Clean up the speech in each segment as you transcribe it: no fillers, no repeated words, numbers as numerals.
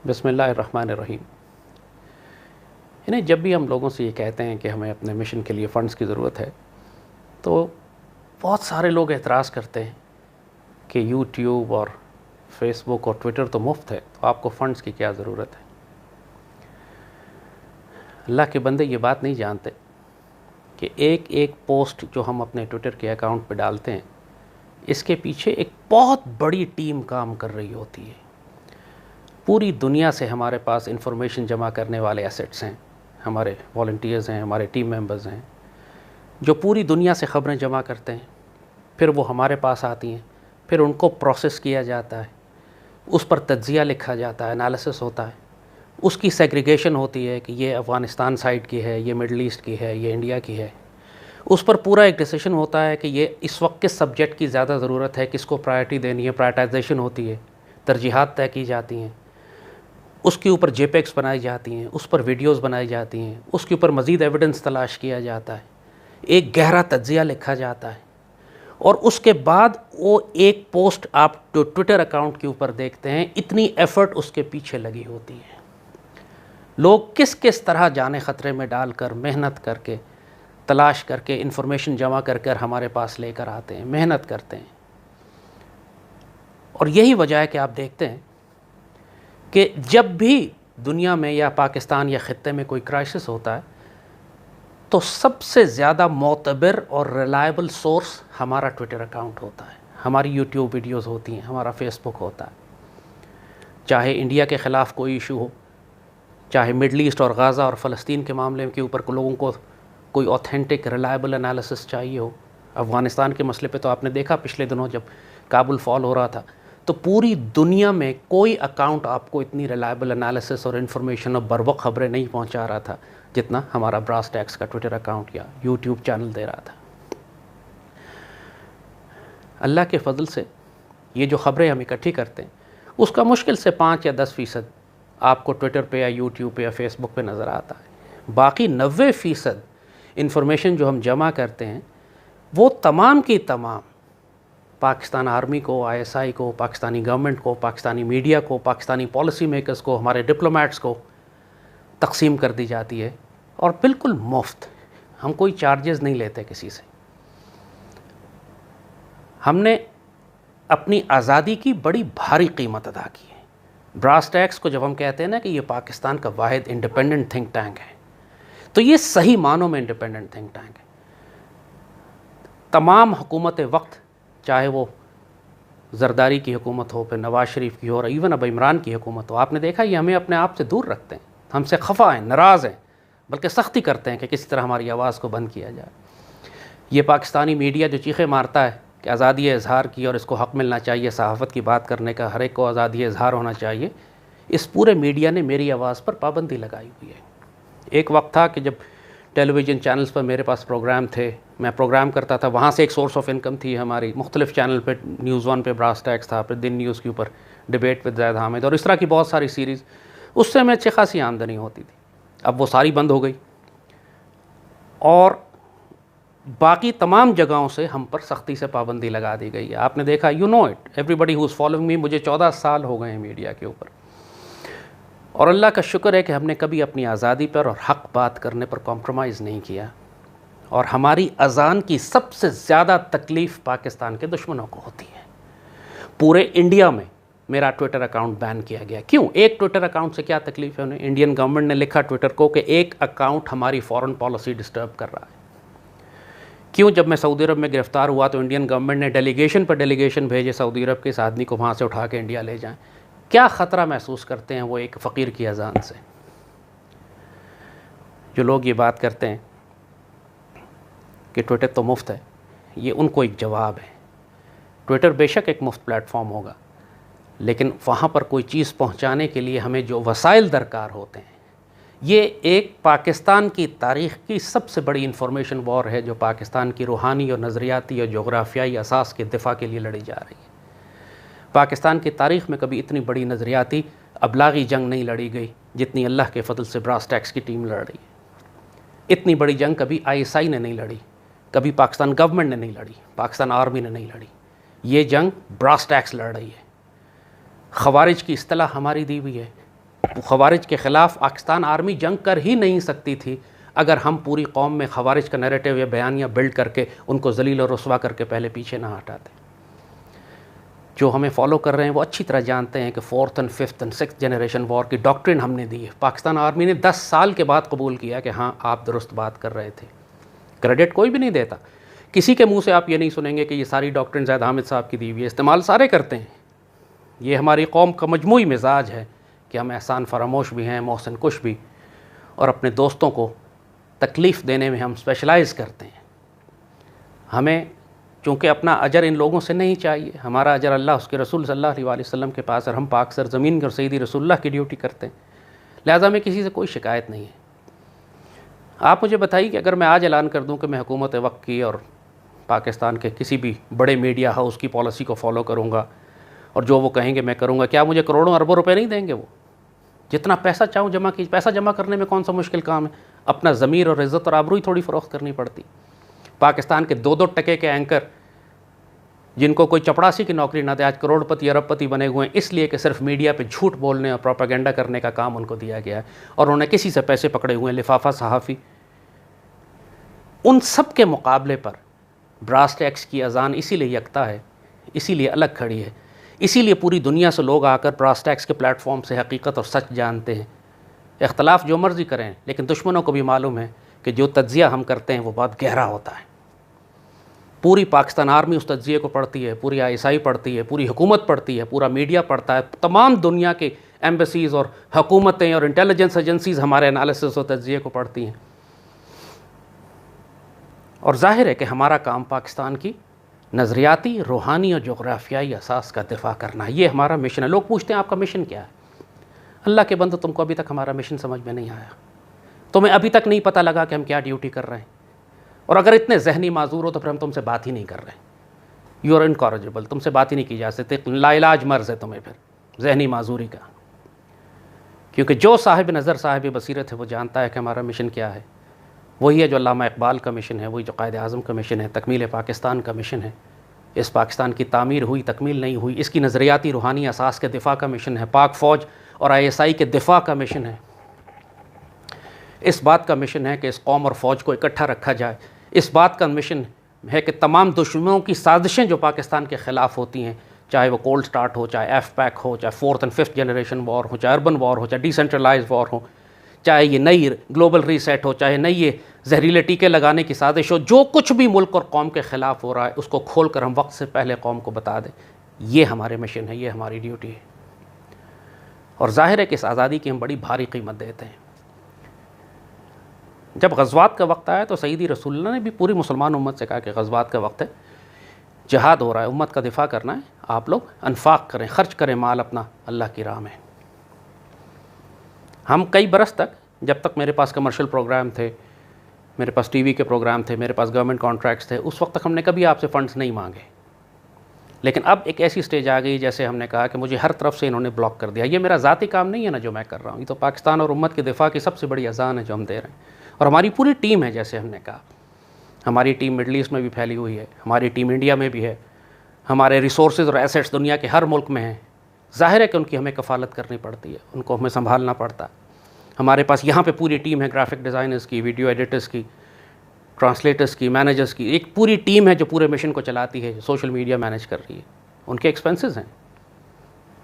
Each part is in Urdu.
بسم اللہ الرحمن الرحیم. یعنی جب بھی ہم لوگوں سے یہ کہتے ہیں کہ ہمیں اپنے مشن کے لیے فنڈز کی ضرورت ہے تو بہت سارے لوگ اعتراض کرتے ہیں کہ یوٹیوب اور فیس بک اور ٹویٹر تو مفت ہے، تو آپ کو فنڈز کی کیا ضرورت ہے. اللہ کے بندے یہ بات نہیں جانتے کہ ایک ایک پوسٹ جو ہم اپنے ٹویٹر کے اکاؤنٹ پہ ڈالتے ہیں اس کے پیچھے ایک بہت بڑی ٹیم کام کر رہی ہوتی ہے. پوری دنیا سے ہمارے پاس انفارمیشن جمع کرنے والے ایسٹس ہیں، ہمارے والنٹیئرز ہیں، ہمارے ٹیم ممبرز ہیں جو پوری دنیا سے خبریں جمع کرتے ہیں، پھر وہ ہمارے پاس آتی ہیں، پھر ان کو پروسیس کیا جاتا ہے، اس پر تجزیہ لکھا جاتا ہے، انالیسس ہوتا ہے، اس کی سیگریگیشن ہوتی ہے کہ یہ افغانستان سائڈ کی ہے، یہ مڈل ایسٹ کی ہے، یہ انڈیا کی ہے. اس پر پورا ایک ڈیسیشن ہوتا ہے کہ یہ اس وقت کس سبجیکٹ کی زیادہ ضرورت ہے، کس کو پرائرٹی دینی ہے، پرائرٹائزیشن ہوتی ہے، ترجیحات طے کی جاتی ہیں، اس کے اوپر جے پیکس بنائی جاتی ہیں، اس پر ویڈیوز بنائی جاتی ہیں، اس کے اوپر مزید ایویڈنس تلاش کیا جاتا ہے، ایک گہرا تجزیہ لکھا جاتا ہے، اور اس کے بعد وہ ایک پوسٹ آپ جو ٹویٹر اکاؤنٹ کے اوپر دیکھتے ہیں اتنی ایفرٹ اس کے پیچھے لگی ہوتی ہے. لوگ کس کس طرح جانے خطرے میں ڈال کر، محنت کر کے، تلاش کر کے، انفارمیشن جمع کر کر ہمارے پاس لے کر آتے ہیں، محنت کرتے ہیں. اور یہی وجہ ہے کہ آپ دیکھتے ہیں کہ جب بھی دنیا میں یا پاکستان یا خطے میں کوئی کرائسس ہوتا ہے تو سب سے زیادہ معتبر اور ریلائبل سورس ہمارا ٹویٹر اکاؤنٹ ہوتا ہے، ہماری یوٹیوب ویڈیوز ہوتی ہیں، ہمارا فیس بک ہوتا ہے. چاہے انڈیا کے خلاف کوئی ایشو ہو، چاہے مڈل ایسٹ اور غازہ اور فلسطین کے معاملے کے اوپر لوگوں کو کوئی اوتھینٹک ریلائبل انالیسس چاہیے ہو. افغانستان کے مسئلے پہ تو آپ نے دیکھا پچھلے دنوں جب کابل فال ہو رہا تھا تو پوری دنیا میں کوئی اکاؤنٹ آپ کو اتنی ریلائبل انالیسس اور انفارمیشن اور بروقت خبریں نہیں پہنچا رہا تھا جتنا ہمارا براس ٹیکس کا ٹویٹر اکاؤنٹ یا یوٹیوب چینل دے رہا تھا. اللہ کے فضل سے یہ جو خبریں ہم اکٹھی کرتے ہیں اس کا مشکل سے 5 یا 10% آپ کو ٹویٹر پہ یا یوٹیوب پہ یا فیس بک پہ نظر آتا ہے. باقی 90% انفارمیشن جو ہم جمع کرتے ہیں وہ تمام کی تمام پاکستان آرمی کو، آئی ایس آئی کو، پاکستانی گورنمنٹ کو، پاکستانی میڈیا کو، پاکستانی پالیسی میکرز کو، ہمارے ڈپلومیٹس کو تقسیم کر دی جاتی ہے، اور بالکل مفت. ہم کوئی چارجز نہیں لیتے کسی سے. ہم نے اپنی آزادی کی بڑی بھاری قیمت ادا کی ہے. براس ٹیکس کو جب ہم کہتے ہیں نا کہ یہ پاکستان کا واحد انڈیپینڈنٹ تھنک ٹینک ہے تو یہ صحیح معنوں میں انڈیپینڈنٹ تھنک ٹینک ہے. تمام حکومت وقت، چاہے وہ زرداری کی حکومت ہو، پھر نواز شریف کی ہو، اور ایون اب عمران کی حکومت ہو، آپ نے دیکھا یہ ہمیں اپنے آپ سے دور رکھتے ہیں، ہم سے خفا ہیں، ناراض ہیں، بلکہ سختی کرتے ہیں کہ کس طرح ہماری آواز کو بند کیا جائے. یہ پاکستانی میڈیا جو چیخیں مارتا ہے کہ آزادی اظہار کی اور اس کو حق ملنا چاہیے، صحافت کی بات کرنے کا، ہر ایک کو آزادی اظہار ہونا چاہیے، اس پورے میڈیا نے میری آواز پر پابندی لگائی ہوئی ہے. ایک وقت تھا کہ جب ٹیلی ویژن چینلز پر میرے پاس پروگرام تھے، میں پروگرام کرتا تھا، وہاں سے ایک سورس آف انکم تھی ہماری. مختلف چینل پہ نیوز ون پہ براس ٹیکس تھا، پھر دن نیوز کے اوپر ڈیبیٹ وذ زید حامد، اور اس طرح کی بہت ساری سیریز، اس سے ہمیں اچھی خاصی آمدنی ہوتی تھی. اب وہ ساری بند ہو گئی، اور باقی تمام جگہوں سے ہم پر سختی سے پابندی لگا دی گئی ہے. آپ نے دیکھا، you know it, everybody who is following me, مجھے 14 سال ہو گئے ہیں میڈیا کے اوپر، اور اللہ کا شکر ہے کہ ہم نے کبھی اپنی آزادی پر اور حق بات کرنے پر کمپرومائز نہیں کیا. اور ہماری اذان کی سب سے زیادہ تکلیف پاکستان کے دشمنوں کو ہوتی ہے. پورے انڈیا میں میرا ٹویٹر اکاؤنٹ بین کیا گیا. کیوں؟ ایک ٹویٹر اکاؤنٹ سے کیا تکلیف ہے انہیں؟ انڈین گورنمنٹ نے لکھا ٹویٹر کو کہ ایک اکاؤنٹ ہماری فارن پالیسی ڈسٹرب کر رہا ہے. کیوں؟ جب میں سعودی عرب میں گرفتار ہوا تو انڈین گورنمنٹ نے ڈیلیگیشن پر ڈیلیگیشن بھیجے سعودی عرب کے، اس آدمی کو وہاں سے اٹھا کے انڈیا لے جائیں. کیا خطرہ محسوس کرتے ہیں وہ ایک فقیر کی اذان سے؟ جو لوگ یہ بات کرتے ہیں کہ ٹویٹر تو مفت ہے، یہ ان کو ایک جواب ہے. ٹویٹر بے شک ایک مفت پلیٹ فارم ہوگا، لیکن وہاں پر کوئی چیز پہنچانے کے لیے ہمیں جو وسائل درکار ہوتے ہیں، یہ ایک پاکستان کی تاریخ کی سب سے بڑی انفارمیشن وار ہے جو پاکستان کی روحانی اور نظریاتی اور جغرافیائی اساس کے دفاع کے لیے لڑی جا رہی ہے. پاکستان کی تاریخ میں کبھی اتنی بڑی نظریاتی ابلاغی جنگ نہیں لڑی گئی جتنی اللہ کے فضل سے براس ٹیکس کی ٹیم لڑ رہی ہے. اتنی بڑی جنگ کبھی آئی ایس آئی نے نہیں لڑی، کبھی پاکستان گورنمنٹ نے نہیں لڑی، پاکستان آرمی نے نہیں لڑی. یہ جنگ براس ٹیکس لڑ رہی ہے. خوارج کی اصطلاح ہماری دی ہوئی ہے، خوارج کے خلاف پاکستان آرمی جنگ کر ہی نہیں سکتی تھی اگر ہم پوری قوم میں خوارج کا نیریٹو یا بیانیہ بلڈ کر کے ان کو ذلیل اور رسوا کر کے پہلے پیچھے نہ ہٹاتے۔ جو ہمیں فالو کر رہے ہیں وہ اچھی طرح جانتے ہیں کہ 4th and 5th and 6th generation وار کی ڈاکٹرن ہم نے دی ہے۔ پاکستان آرمی نے 10 سال کے بعد قبول کیا کہ ہاں آپ درست بات کر رہے تھے۔ کریڈٹ کوئی بھی نہیں دیتا، کسی کے منہ سے آپ یہ نہیں سنیں گے کہ یہ ساری ڈاکٹرن زید حامد صاحب کی دی ہوئی ہے، استعمال سارے کرتے ہیں۔ یہ ہماری قوم کا مجموعی مزاج ہے کہ ہم احسان فراموش بھی ہیں، محسن کش بھی، اور اپنے دوستوں کو تکلیف دینے میں ہم اسپیشلائز کرتے ہیں۔ ہمیں چونکہ اپنا اجر ان لوگوں سے نہیں چاہیے، ہمارا اجر اللہ اس کے رسول صلی اللہ علیہ وآلہ وسلم کے پاس، اور ہم پاک سرزمین اور سیدی رسول اللہ کی ڈیوٹی کرتے ہیں، لہٰذا ہمیں کسی سے کوئی شکایت نہیں ہے۔ آپ مجھے بتائیے کہ اگر میں آج اعلان کر دوں کہ میں حکومت وقت کی اور پاکستان کے کسی بھی بڑے میڈیا ہاؤس کی پالیسی کو فالو کروں گا اور جو وہ کہیں گے میں کروں گا، کیا مجھے کروڑوں اربوں روپے نہیں دیں گے؟ وہ جتنا پیسہ چاہوں جمع کیجیے، پیسہ جمع کرنے میں کون سا مشکل کام ہے؟ اپنا ضمیر اور عزت اور آبروئی تھوڑی فروخت کرنی پڑتی۔ پاکستان کے 2 ٹکے کے اینکر جن کو کوئی چپڑاسی کی نوکری نہ دے، آج کروڑ پتی ارب پتی بنے ہوئے ہیں اس لیے کہ صرف میڈیا پہ جھوٹ بولنے اور پروپیگنڈا کرنے کا کام ان کو دیا گیا ہے، اور انہوں نے کسی سے پیسے پکڑے ہوئے ہیں، لفافہ صحافی۔ ان سب کے مقابلے پر براس ٹیکس کی اذان اسی لیے یکتا ہے، اسی لیے الگ کھڑی ہے، اسی لیے پوری دنیا سے لوگ آ کر براس ٹیکس کے پلیٹ فارم سے حقیقت اور سچ جانتے ہیں۔ اختلاف جو مرضی کریں، لیکن دشمنوں کو بھی معلوم ہے کہ جو تجزیہ ہم کرتے ہیں وہ بہت گہرا ہوتا ہے۔ پوری پاکستان آرمی اس تجزیے کو پڑھتی ہے، پوری ISI پڑھتی ہے، پوری حکومت پڑھتی ہے، پورا میڈیا پڑھتا ہے، تمام دنیا کے ایمبیسیز اور حکومتیں اور انٹیلیجنس ایجنسیز ہمارے انالیسس اور تجزیے کو پڑھتی ہیں۔ اور ظاہر ہے کہ ہمارا کام پاکستان کی نظریاتی، روحانی اور جغرافیائی اساس کا دفاع کرنا ہے، یہ ہمارا مشن ہے۔ لوگ پوچھتے ہیں آپ کا مشن کیا ہے؟ اللہ کے بندو، تم کو ابھی تک ہمارا مشن سمجھ میں نہیں آیا، تمہیں ابھی تک نہیں پتہ لگا کہ ہم کیا ڈیوٹی کر رہے ہیں، اور اگر اتنے ذہنی معذور ہو تو پھر ہم تم سے بات ہی نہیں کر رہے۔ یو آر انکارجبل، تم سے بات ہی نہیں کی جا سکتی، لا علاج مرض ہے تمہیں پھر ذہنی معذوری کا، کیونکہ جو صاحب نظر صاحب بصیرت ہے وہ جانتا ہے کہ ہمارا مشن کیا ہے۔ وہی ہے جو علامہ اقبال کا مشن ہے، وہی جو قائد اعظم کا مشن ہے، تکمیل پاکستان کا مشن ہے۔ اس پاکستان کی تعمیر ہوئی، تکمیل نہیں ہوئی، اس کی نظریاتی روحانی اساس کے دفاع کا مشن ہے۔ پاک فوج اور ISI کے دفاع کا مشن ہے۔ اس بات کا مشن ہے کہ اس قوم اور فوج کو اکٹھا رکھا جائے۔ اس بات کا مشن ہے کہ تمام دشمنوں کی سازشیں جو پاکستان کے خلاف ہوتی ہیں، چاہے وہ کولڈ سٹارٹ ہو، چاہے ایف پیک ہو، چاہے 4th and 5th جنریشن وار ہو، چاہے اربن وار ہو، چاہے ڈی سینٹرلائز وار ہو، چاہے یہ نئی گلوبل ریسیٹ ہو، چاہے نئی یہ زہریلے ٹیکے لگانے کی سازش ہو، جو کچھ بھی ملک اور قوم کے خلاف ہو رہا ہے اس کو کھول کر ہم وقت سے پہلے قوم کو بتا دیں۔ یہ ہمارے مشن ہے، یہ ہماری ڈیوٹی ہے، اور ظاہر ہے کہ اس آزادی کی ہم بڑی بھاری قیمت دیتے ہیں۔ جب غزوات کا وقت آیا تو سیدی رسول اللہ نے بھی پوری مسلمان امت سے کہا کہ غزوات کا وقت ہے، جہاد ہو رہا ہے، امت کا دفاع کرنا ہے، آپ لوگ انفاق کریں، خرچ کریں مال اپنا اللہ کی راہ میں۔ ہم کئی برس تک، جب تک میرے پاس کمرشل پروگرام تھے، میرے پاس ٹی وی کے پروگرام تھے، میرے پاس گورنمنٹ کانٹریکٹس تھے، اس وقت تک ہم نے کبھی آپ سے فنڈز نہیں مانگے۔ لیکن اب ایک ایسی سٹیج آ گئی جیسے ہم نے کہا کہ مجھے ہر طرف سے انہوں نے بلاک کر دیا۔ یہ میرا ذاتی کام نہیں ہے نا جو میں کر رہا ہوں، یہ تو پاکستان اور امت کے دفاع کی سب سے بڑی اذان ہے جو ہم دے رہے ہیں، اور ہماری پوری ٹیم ہے۔ جیسے ہم نے کہا ہماری ٹیم مڈل ایسٹ میں بھی پھیلی ہوئی ہے، ہماری ٹیم انڈیا میں بھی ہے، ہمارے ریسورسز اور ایسیٹس دنیا کے ہر ملک میں ہیں۔ ظاہر ہے کہ ان کی ہمیں کفالت کرنی پڑتی ہے، ان کو ہمیں سنبھالنا پڑتا ہے۔ ہمارے پاس یہاں پہ پوری ٹیم ہے، گرافک ڈیزائنرز کی، ویڈیو ایڈیٹرز کی، ٹرانسلیٹرز کی، مینیجرز کی، ایک پوری ٹیم ہے جو پورے مشن کو چلاتی ہے، سوشل میڈیا مینیج کر رہی ہے، ان کے ایکسپنسز ہیں۔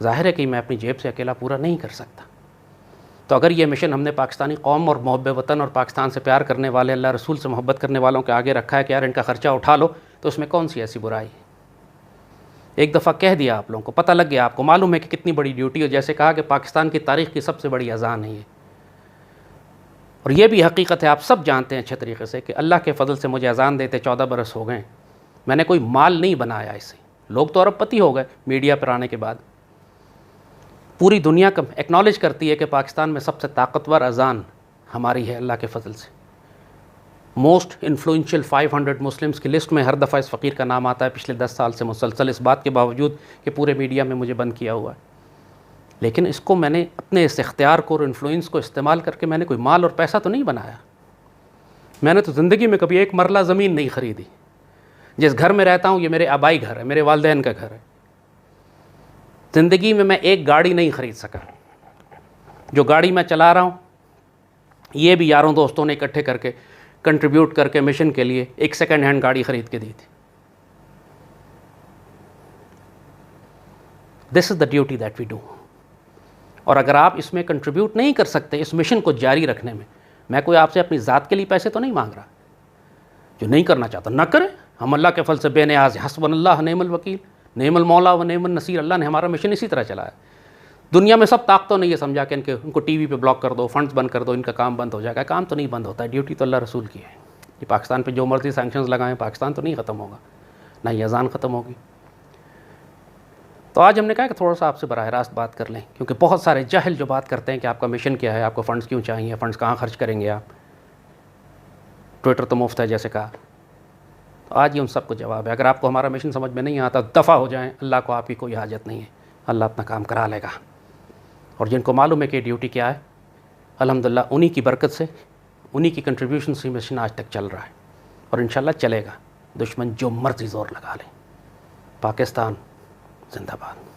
ظاہر ہے کہ میں اپنی جیب سے اکیلا پورا نہیں کر سکتا۔ تو اگر یہ مشن ہم نے پاکستانی قوم اور محب وطن اور پاکستان سے پیار کرنے والے، اللہ رسول سے محبت کرنے والوں کے آگے رکھا ہے کہ یار ان کا خرچہ اٹھا لو، تو اس میں کون سی ایسی برائی ہے؟ ایک دفعہ کہہ دیا آپ لوگوں کو، پتہ لگ گیا، آپ کو معلوم ہے کہ کتنی بڑی ڈیوٹی ہے۔ جیسے کہا کہ پاکستان کی تاریخ کی سب سے بڑی اذان ہے یہ، اور یہ بھی حقیقت ہے، آپ سب جانتے ہیں اچھے طریقے سے کہ اللہ کے فضل سے مجھے اذان دیتے 14 برس ہو گئے، میں نے کوئی مال نہیں بنایا اسے۔ لوگ تو ارب پتی ہو گئے میڈیا پر آنے کے بعد۔ پوری دنیا کا ایکنالج کرتی ہے کہ پاکستان میں سب سے طاقتور اذان ہماری ہے اللہ کے فضل سے۔ موسٹ انفلوئنشل 500 مسلمز کی لسٹ میں ہر دفعہ اس فقیر کا نام آتا ہے پچھلے 10 سال سے مسلسل، اس بات کے باوجود کہ پورے میڈیا میں مجھے بند کیا ہوا ہے۔ لیکن اس کو میں نے اپنے اس اختیار کو اور انفلوئنس کو استعمال کر کے میں نے کوئی مال اور پیسہ تو نہیں بنایا۔ میں نے تو زندگی میں کبھی ایک مرلہ زمین نہیں خریدی۔ جس گھر میں رہتا ہوں یہ میرے آبائی گھر ہے، میرے والدین کا گھر ہے۔ زندگی میں ایک گاڑی نہیں خرید سکا، جو گاڑی میں چلا رہا ہوں یہ بھی یاروں دوستوں نے اکٹھے کر کے کنٹریبیوٹ کر کے مشن کے لیے ایک سیکنڈ ہینڈ گاڑی خرید کے دی تھی. This is the duty that we do. اور اگر آپ اس میں کنٹریبیوٹ نہیں کر سکتے اس مشن کو جاری رکھنے میں کوئی آپ سے اپنی ذات کے لیے پیسے تو نہیں مانگ رہا. جو نہیں کرنا چاہتا نہ کرے. ہم اللہ کے فضل سے بے نیاز ہیں. حسبنا اللہ نعم الوکیل نعم المولا و نعم النصیر. اللہ نے ہمارا مشن اسی طرح چلایا. دنیا میں سب طاقتوں نے یہ سمجھا کہ ان کو ٹی وی پہ بلاک کر دو, فنڈز بند کر دو, ان کا کام بند ہو جائے گا. کام تو نہیں بند ہوتا ہے, ڈیوٹی تو اللہ رسول کی ہے. یہ پاکستان پہ جو مرضی سینکشنز لگائیں پاکستان تو نہیں ختم ہوگا, نہ یہ اذان ختم ہوگی. تو آج ہم نے کہا کہ تھوڑا سا آپ سے براہ راست بات کر لیں, کیونکہ بہت سارے جاہل جو بات کرتے ہیں کہ آپ کا مشن کیا ہے, آپ کو فنڈز کیوں چاہیے, فنڈز کہاں خرچ کریں گے آپ, ٹویٹر تو مفت ہے جیسے کہا. تو آج یہ ان سب کو جواب ہے. اگر آپ کو ہمارا مشن سمجھ میں نہیں آتا دفع ہو جائیں, اللہ کو آپ کی کوئی حاجت نہیں ہے, اللہ اپنا کام کرا لے گا. اور جن کو معلوم ہے کہ ڈیوٹی کیا ہے, الحمدللہ انہی کی برکت سے, انہی کی کنٹریبیوشن سے مشن آج تک چل رہا ہے اور انشاءاللہ چلے گا. دشمن جو مرضی زور لگا لے. پاکستان زندہ باد.